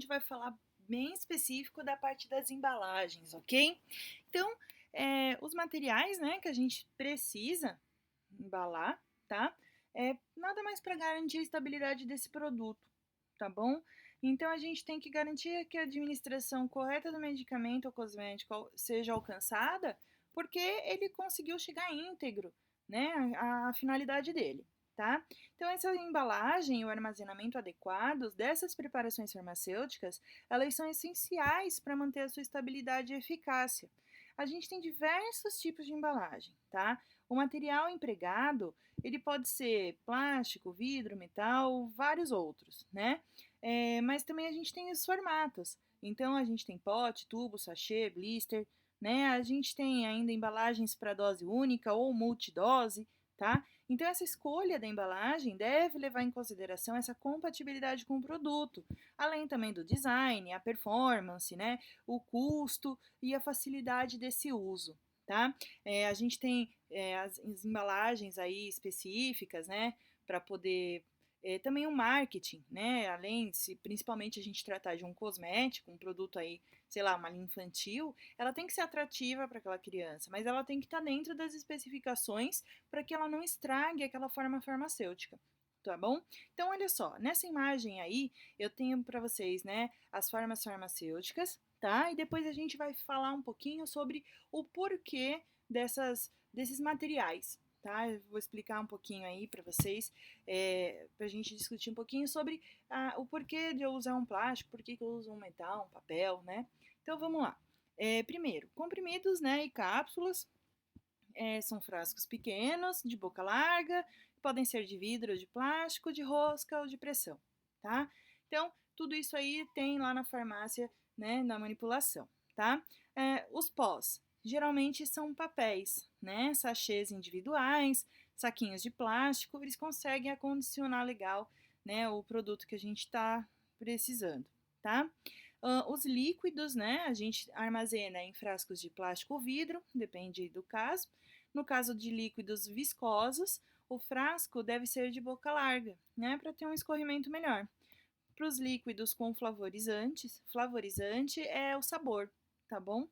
gente vai falar bem específico da parte das embalagens, ok? Então, os materiais, né, que a gente precisa embalar, tá? É nada mais para garantir a estabilidade desse produto, tá bom? Então, a gente tem que garantir que a administração correta do medicamento ou cosmético seja alcançada, porque ele conseguiu chegar íntegro, né, a finalidade dele. Tá? Então, essa embalagem e o armazenamento adequados dessas preparações farmacêuticas, elas são essenciais para manter a sua estabilidade e eficácia. A gente tem diversos tipos de embalagem, tá? O material empregado, ele pode ser plástico, vidro, metal, vários outros, né? Mas também a gente tem os formatos. Então, a gente tem pote, tubo, sachê, blister, né? A gente tem ainda embalagens para dose única ou multidose, tá? Então, essa escolha da embalagem deve levar em consideração essa compatibilidade com o produto, além também do design, a performance, né, o custo e a facilidade desse uso. Tá? A gente tem as embalagens aí específicas, né, para poder também o marketing, né? Além, se principalmente a gente tratar de um cosmético, um produto aí, sei lá, uma linha infantil, ela tem que ser atrativa para aquela criança, mas ela tem que estar dentro das especificações para que ela não estrague aquela forma farmacêutica. Tá bom? Então, olha só, nessa imagem aí, eu tenho para vocês, né, as formas farmacêuticas, tá? E depois a gente vai falar um pouquinho sobre o porquê desses materiais, tá? Eu vou explicar um pouquinho aí para vocês, para a gente discutir um pouquinho sobre o porquê de eu usar um plástico, por que eu uso um metal, um papel, né? Então, vamos lá. Primeiro, comprimidos, né, e cápsulas, são frascos pequenos, de boca larga, podem ser de vidro, de plástico, de rosca ou de pressão, tá? Então, tudo isso aí tem lá na farmácia, né, na manipulação, tá? Os pós, geralmente são papéis, né, sachês individuais, saquinhos de plástico, eles conseguem acondicionar legal, né, o produto que a gente está precisando, tá? Os líquidos, né, a gente armazena em frascos de plástico ou vidro, depende do caso. No caso de líquidos viscosos, o frasco deve ser de boca larga, né, para ter um escorrimento melhor. Para os líquidos com flavorizantes, flavorizante é o sabor, tá bom?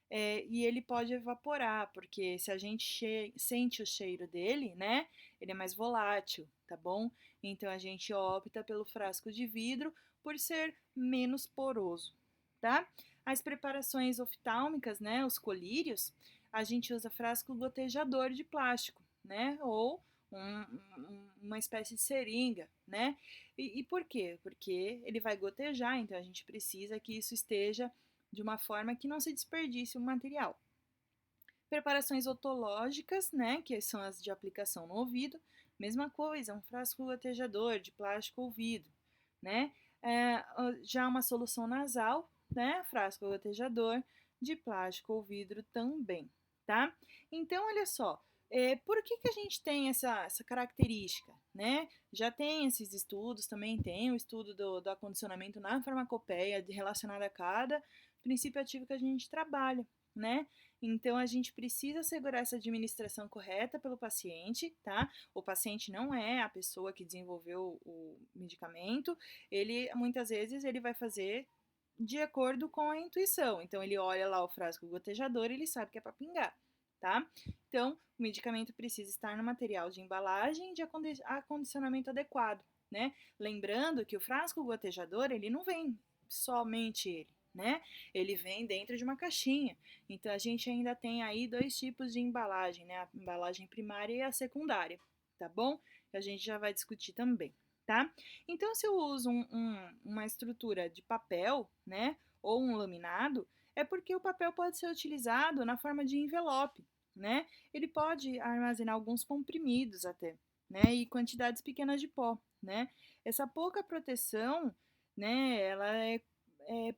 E ele pode evaporar, porque se a gente sente o cheiro dele, né, ele é mais volátil, tá bom? Então a gente opta pelo frasco de vidro por ser menos poroso, tá? As preparações oftálmicas, né, os colírios, a gente usa frasco gotejador de plástico, né, ou uma espécie de seringa, né? E por quê? Porque ele vai gotejar, então a gente precisa que isso esteja de uma forma que não se desperdice o material. Preparações otológicas, né, que são as de aplicação no ouvido, mesma coisa, um frasco gotejador de plástico ou vidro, né? Já uma solução nasal, né, frasco gotejador de plástico ou vidro também, tá? Então, olha só, por que a gente tem essa característica, né? Já tem esses estudos, também tem o estudo do acondicionamento na farmacopeia relacionado a cada princípio ativo que a gente trabalha, né? Então, a gente precisa assegurar essa administração correta pelo paciente, tá? O paciente não é a pessoa que desenvolveu o medicamento, ele muitas vezes ele vai fazer de acordo com a intuição. Então, ele olha lá o frasco gotejador e ele sabe que é para pingar, tá? Então, o medicamento precisa estar no material de embalagem de acondicionamento adequado, né? Lembrando que o frasco gotejador, ele não vem somente ele, né? Ele vem dentro de uma caixinha. Então, a gente ainda tem aí dois tipos de embalagem, né? A embalagem primária e a secundária, tá bom? A gente já vai discutir também, tá? Então, se eu uso uma estrutura de papel, né? Ou um laminado, é porque o papel pode ser utilizado na forma de envelope, né? Ele pode armazenar alguns comprimidos até, né? E quantidades pequenas de pó, né? Essa pouca proteção, né? Ela é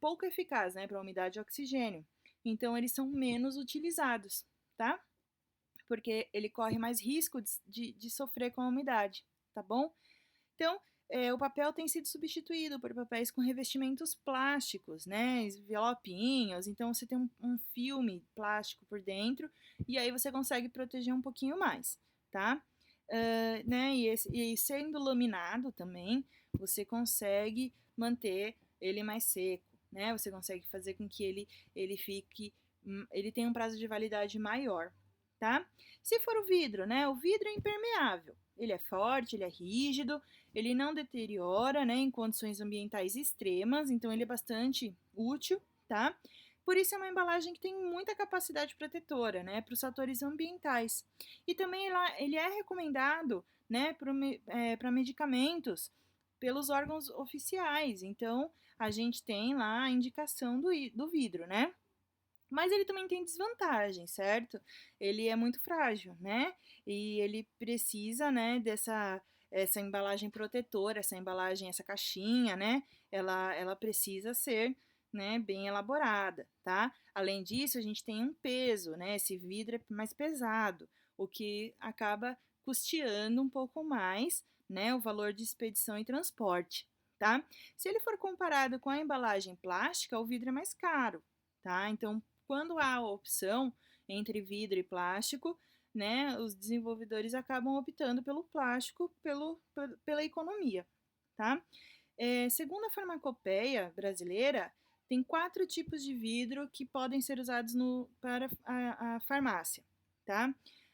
pouco eficaz, né? Para umidade e oxigênio. Então, eles são menos utilizados, tá? Porque ele corre mais risco de sofrer com a umidade, tá bom? Então, o papel tem sido substituído por papéis com revestimentos plásticos, né? Envelopinhos. Então, você tem um filme plástico por dentro e aí você consegue proteger um pouquinho mais, tá? Né? E sendo laminado também, você consegue manter ele mais seco, né? Você consegue fazer com que ele fique, ele tenha um prazo de validade maior, tá? Se for o vidro, né? O vidro é impermeável. Ele é forte, ele é rígido, ele não deteriora, né, em condições ambientais extremas, então ele é bastante útil, tá? Por isso é uma embalagem que tem muita capacidade protetora, né, para os fatores ambientais. E também ele é recomendado, né, para medicamentos pelos órgãos oficiais. Então, a gente tem lá a indicação do vidro, né? Mas ele também tem desvantagens, certo? Ele é muito frágil, né? E ele precisa, né, dessa essa embalagem protetora, essa embalagem, essa caixinha, né? Ela precisa ser, né, bem elaborada, tá? Além disso, a gente tem um peso, né? Esse vidro é mais pesado, o que acaba custeando um pouco mais, né, o valor de expedição e transporte, tá? Se ele for comparado com a embalagem plástica, o vidro é mais caro, tá? Então, quando há a opção entre vidro e plástico, né, os desenvolvedores acabam optando pelo plástico pela economia, tá? Segundo a farmacopeia brasileira, tem 4 tipos de vidro que podem ser usados para a farmácia, tá?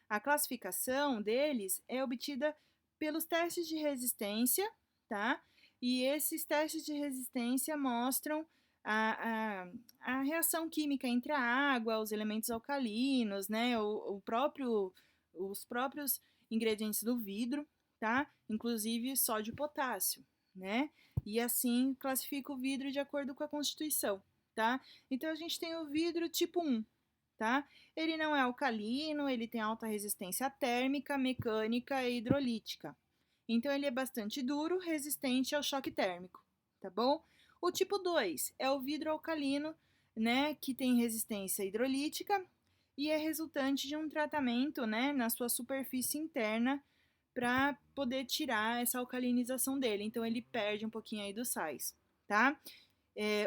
A classificação deles é obtida pelos testes de resistência, tá? E esses testes de resistência mostram a, a, a reação química entre a água, os elementos alcalinos, né? Os próprios ingredientes do vidro, tá? Inclusive sódio e potássio, né? E assim classifica o vidro de acordo com a Constituição, tá? Então a gente tem o vidro tipo 1, tá? Ele não é alcalino, ele tem alta resistência térmica, mecânica e hidrolítica. Então ele é bastante duro, resistente ao choque térmico, tá bom? O tipo 2 é o vidro alcalino, né, que tem resistência hidrolítica e é resultante de um tratamento, né, na sua superfície interna para poder tirar essa alcalinização dele. Então ele perde um pouquinho aí dos sais, tá?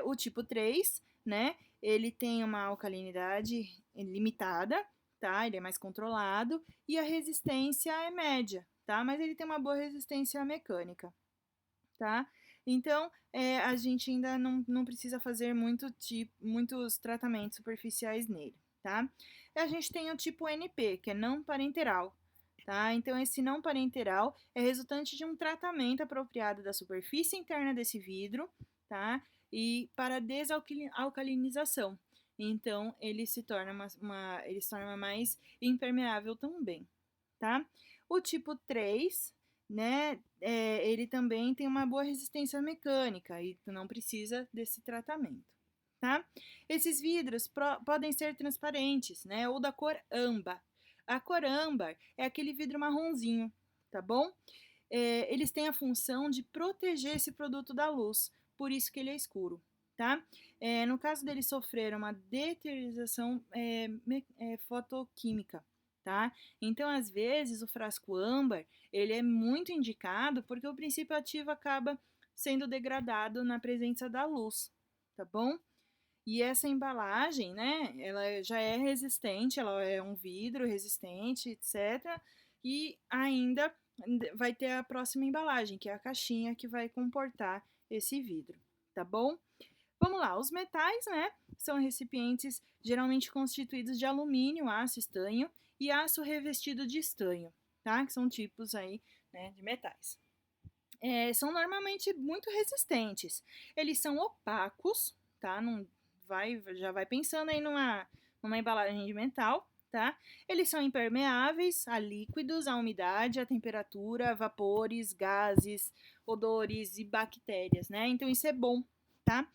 O tipo 3, né, ele tem uma alcalinidade limitada, tá? Ele é mais controlado e a resistência é média, tá? Mas ele tem uma boa resistência mecânica, tá? Então, a gente ainda não precisa fazer muitos tratamentos superficiais nele, tá? A gente tem o tipo NP, que é não parenteral, tá? Então, esse não parenteral é resultante de um tratamento apropriado da superfície interna desse vidro, tá? E para desalcalinização. Então, ele se torna ele se torna mais impermeável também, tá? O tipo 3, né, ele também tem uma boa resistência mecânica e tu não precisa desse tratamento, tá? Esses vidros podem ser transparentes, né, ou da cor âmbar. A cor âmbar é aquele vidro marronzinho, tá bom? Eles têm a função de proteger esse produto da luz, por isso que ele é escuro, tá? No caso dele sofrer uma deteriorização fotoquímica, tá? Então, às vezes, o frasco âmbar, ele é muito indicado porque o princípio ativo acaba sendo degradado na presença da luz, tá bom? E essa embalagem, né, ela já é resistente, ela é um vidro resistente, etc. E ainda vai ter a próxima embalagem, que é a caixinha que vai comportar esse vidro, tá bom? Vamos lá, os metais, né, são recipientes geralmente constituídos de alumínio, aço, estanho e aço revestido de estanho, tá? Que são tipos aí, né, de metais. São normalmente muito resistentes. Eles são opacos, tá? Não já vai pensando aí numa embalagem de metal, tá? Eles são impermeáveis a líquidos, à umidade, à temperatura, a vapores, gases, odores e bactérias, né? Então isso é bom, tá?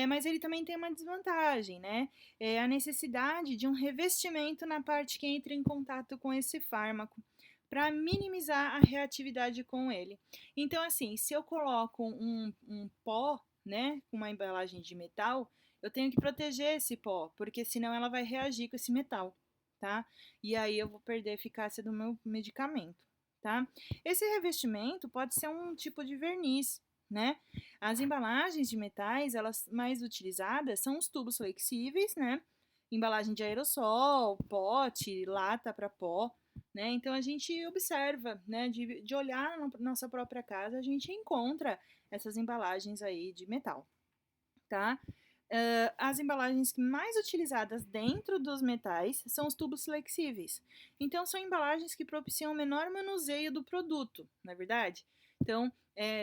Mas ele também tem uma desvantagem, né? É a necessidade de um revestimento na parte que entra em contato com esse fármaco para minimizar a reatividade com ele. Então, assim, se eu coloco um pó, né, com uma embalagem de metal, eu tenho que proteger esse pó, porque senão ela vai reagir com esse metal, tá? E aí eu vou perder a eficácia do meu medicamento, tá? Esse revestimento pode ser um tipo de verniz, né? As embalagens de metais, elas mais utilizadas são os tubos flexíveis, né? Embalagem de aerossol, pote, lata para pó, né? Então a gente observa, né? De olhar na nossa própria casa, a gente encontra essas embalagens aí de metal. tá? As embalagens mais utilizadas dentro dos metais são os tubos flexíveis. Então, são embalagens que propiciam o menor manuseio do produto, não é verdade? Então,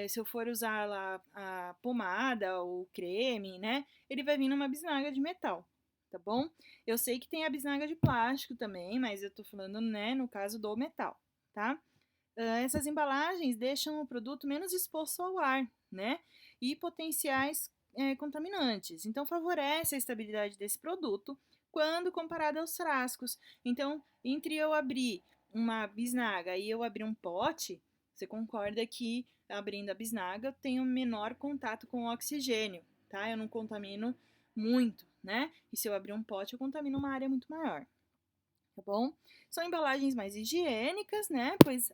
se eu for usar lá a pomada ou creme, né, ele vai vir numa bisnaga de metal, tá bom? Eu sei que tem a bisnaga de plástico também, mas eu tô falando, né, no caso do metal, tá? Essas embalagens deixam o produto menos exposto ao ar, né? E potenciais contaminantes. Então, favorece a estabilidade desse produto quando comparado aos frascos. Então, entre eu abrir uma bisnaga e eu abrir um pote, você concorda que abrindo a bisnaga eu tenho menor contato com o oxigênio, tá? Eu não contamino muito, né? E se eu abrir um pote, eu contamino uma área muito maior, tá bom? São embalagens mais higiênicas, né? Pois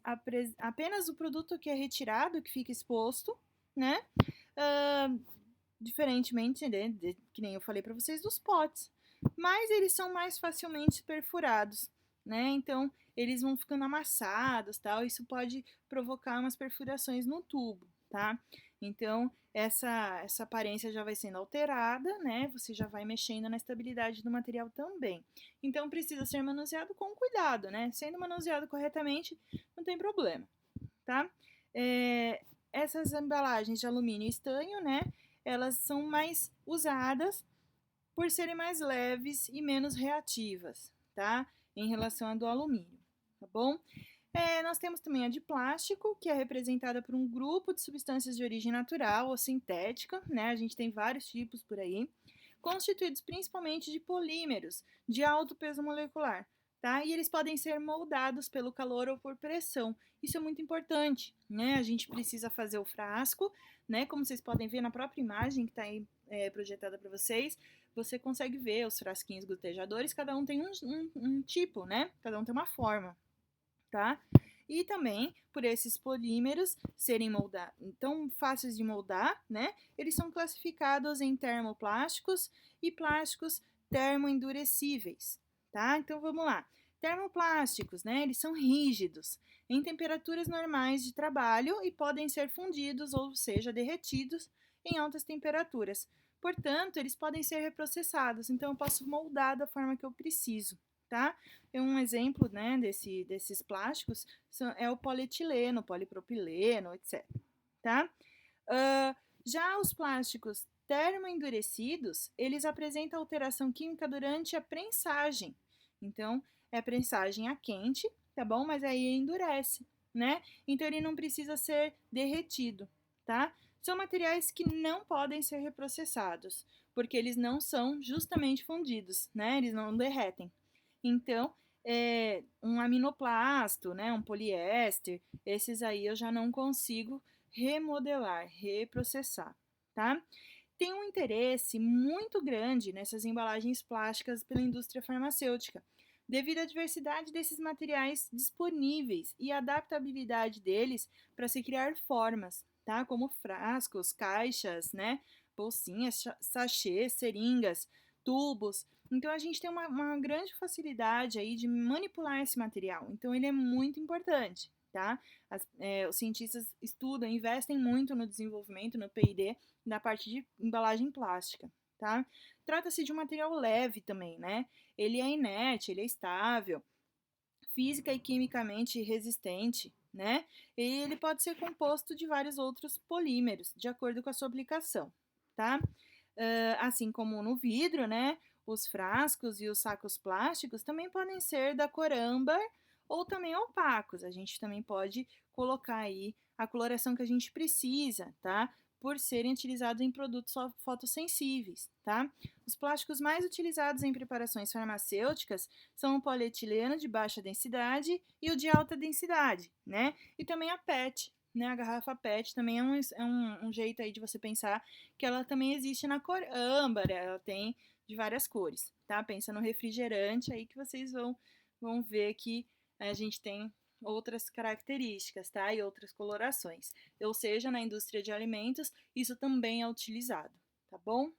apenas o produto que é retirado que fica exposto, né? Uh, Diferentemente, né, que nem eu falei para vocês, dos potes. Mas eles são mais facilmente perfurados, né? Então, eles vão ficando amassados, tal. Isso pode provocar umas perfurações no tubo, tá? Então, essa aparência já vai sendo alterada, né? Você já vai mexendo na estabilidade do material também. Então, precisa ser manuseado com cuidado, né? Sendo manuseado corretamente, não tem problema, tá? Essas embalagens de alumínio e estanho, né? Elas são mais usadas por serem mais leves e menos reativas, tá? Em relação à do alumínio, tá bom? Nós temos também a de plástico, que é representada por um grupo de substâncias de origem natural ou sintética, né? A gente tem vários tipos por aí, constituídos principalmente de polímeros de alto peso molecular, tá? E eles podem ser moldados pelo calor ou por pressão. Isso é muito importante, né? A gente precisa fazer o frasco, né? Como vocês podem ver na própria imagem que está aí projetada para vocês, você consegue ver os frasquinhos gotejadores, cada um tem um tipo, né? Cada um tem uma forma, tá? E também, por esses polímeros serem tão fáceis de moldar, né? Eles são classificados em termoplásticos e plásticos termoendurecíveis, tá? Então vamos lá. Termoplásticos, né? Eles são rígidos em temperaturas normais de trabalho e podem ser fundidos, ou seja, derretidos em altas temperaturas. Portanto, eles podem ser reprocessados, então eu posso moldar da forma que eu preciso, tá? Um exemplo, né, desses plásticos é o polietileno, polipropileno, etc. Tá? Já os plásticos termoendurecidos, eles apresentam alteração química durante a prensagem. Então, é prensagem a quente, tá bom? Mas aí endurece, né? Então, ele não precisa ser derretido, tá? São materiais que não podem ser reprocessados, porque eles não são justamente fundidos, né? Eles não derretem. Então, um aminoplasto, né, um poliéster, esses aí eu já não consigo remodelar, reprocessar, tá? Tem um interesse muito grande nessas embalagens plásticas pela indústria farmacêutica, devido à diversidade desses materiais disponíveis e a adaptabilidade deles para se criar formas, tá? Como frascos, caixas, né? Bolsinhas, sachês, seringas, tubos. Então, a gente tem uma grande facilidade aí de manipular esse material. Então, ele é muito importante, tá? Os cientistas estudam, investem muito no desenvolvimento, no P&D, na parte de embalagem plástica, tá? Trata-se de um material leve também, né? Ele é inerte, ele é estável, física e quimicamente resistente, né? E ele pode ser composto de vários outros polímeros, de acordo com a sua aplicação, tá? Assim como no vidro, né? Os frascos e os sacos plásticos também podem ser da cor âmbar ou também opacos. A gente também pode colocar aí a coloração que a gente precisa, tá? Por serem utilizados em produtos fotossensíveis, tá? Os plásticos mais utilizados em preparações farmacêuticas são o polietileno de baixa densidade e o de alta densidade, né? E também a PET, né? A garrafa PET também é um jeito aí de você pensar que ela também existe na cor âmbar, ela tem de várias cores, tá? Pensa no refrigerante aí que vocês vão ver que a gente tem outras características, tá? E outras colorações. Ou seja, na indústria de alimentos, isso também é utilizado, tá bom?